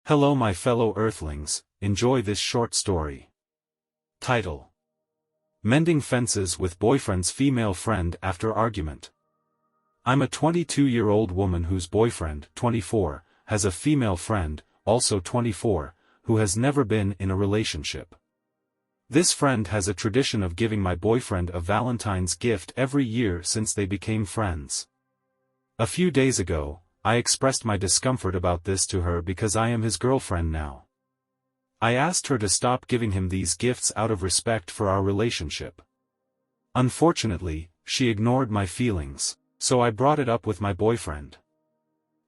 Hello my fellow Earthlings, enjoy this short story. Title: Mending Fences with Boyfriend's Female Friend After Argument. I'm a 22-year-old woman whose boyfriend, 24, has a female friend, also 24, who has never been in a relationship. This friend has a tradition of giving my boyfriend a Valentine's gift every year since they became friends. A few days ago, I expressed my discomfort about this to her because I am his girlfriend now. I asked her to stop giving him these gifts out of respect for our relationship. Unfortunately, she ignored my feelings, so I brought it up with my boyfriend.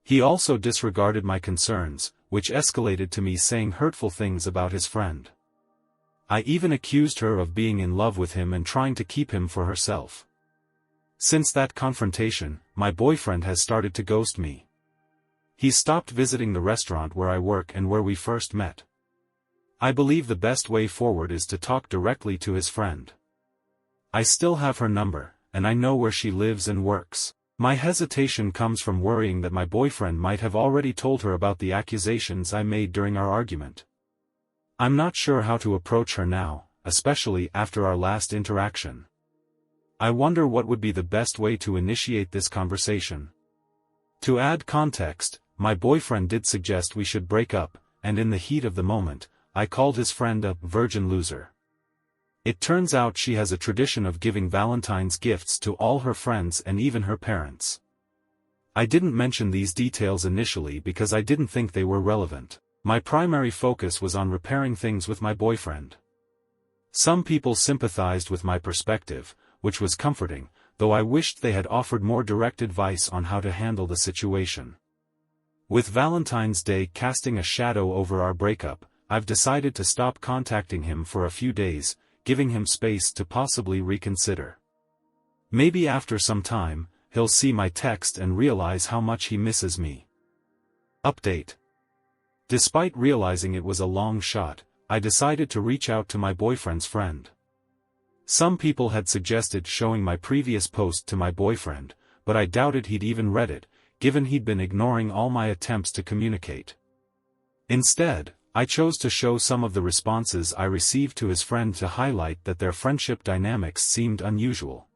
He also disregarded my concerns, which escalated to me saying hurtful things about his friend. I even accused her of being in love with him and trying to keep him for herself. Since that confrontation, my boyfriend has started to ghost me. He stopped visiting the restaurant where I work and where we first met. I believe the best way forward is to talk directly to his friend. I still have her number, and I know where she lives and works. My hesitation comes from worrying that my boyfriend might have already told her about the accusations I made during our argument. I'm not sure how to approach her now, especially after our last interaction. I wonder what would be the best way to initiate this conversation. To add context, my boyfriend did suggest we should break up, and in the heat of the moment, I called his friend a virgin loser. It turns out she has a tradition of giving Valentine's gifts to all her friends and even her parents. I didn't mention these details initially because I didn't think they were relevant. My primary focus was on repairing things with my boyfriend. Some people sympathized with my perspective, which was comforting, though I wished they had offered more direct advice on how to handle the situation. With Valentine's Day casting a shadow over our breakup, I've decided to stop contacting him for a few days, giving him space to possibly reconsider. Maybe after some time, he'll see my text and realize how much he misses me. Update. Despite realizing it was a long shot, I decided to reach out to my boyfriend's friend. Some people had suggested showing my previous post to my boyfriend, but I doubted he'd even read it, given he'd been ignoring all my attempts to communicate. Instead, I chose to show some of the responses I received to his friend to highlight that their friendship dynamics seemed unusual.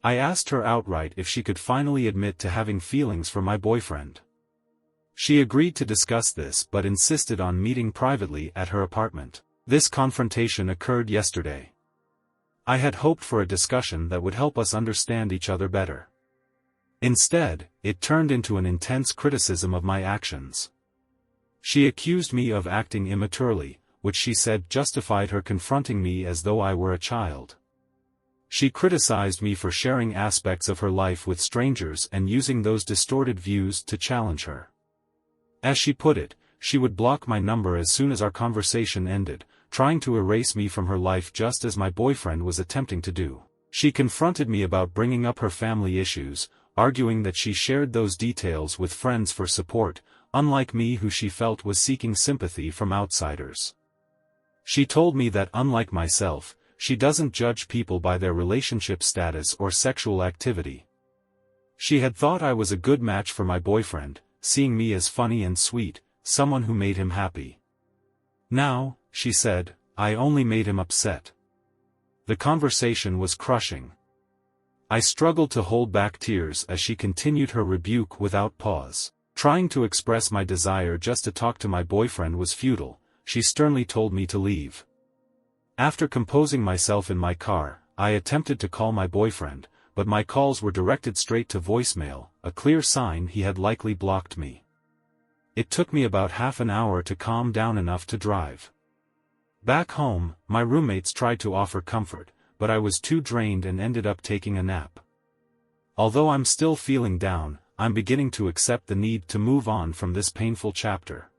I asked her outright if she could finally admit to having feelings for my boyfriend. She agreed to discuss this but insisted on meeting privately at her apartment. This confrontation occurred yesterday. I had hoped for a discussion that would help us understand each other better. Instead, it turned into an intense criticism of my actions. She accused me of acting immaturely, which she said justified her confronting me as though I were a child. She criticized me for sharing aspects of her life with strangers and using those distorted views to challenge her. As she put it, she would block my number as soon as our conversation ended, trying to erase me from her life just as my boyfriend was attempting to do. She confronted me about bringing up her family issues, arguing that she shared those details with friends for support, unlike me who she felt was seeking sympathy from outsiders. She told me that unlike myself, she doesn't judge people by their relationship status or sexual activity. She had thought I was a good match for my boyfriend, seeing me as funny and sweet, someone who made him happy. Now, she said, I only made him upset. The conversation was crushing. I struggled to hold back tears as she continued her rebuke without pause. Trying to express my desire just to talk to my boyfriend was futile. She sternly told me to leave. After composing myself in my car, I attempted to call my boyfriend, but my calls were directed straight to voicemail, a clear sign he had likely blocked me. It took me about half an hour to calm down enough to drive. Back home, my roommates tried to offer comfort, but I was too drained and ended up taking a nap. Although I'm still feeling down, I'm beginning to accept the need to move on from this painful chapter.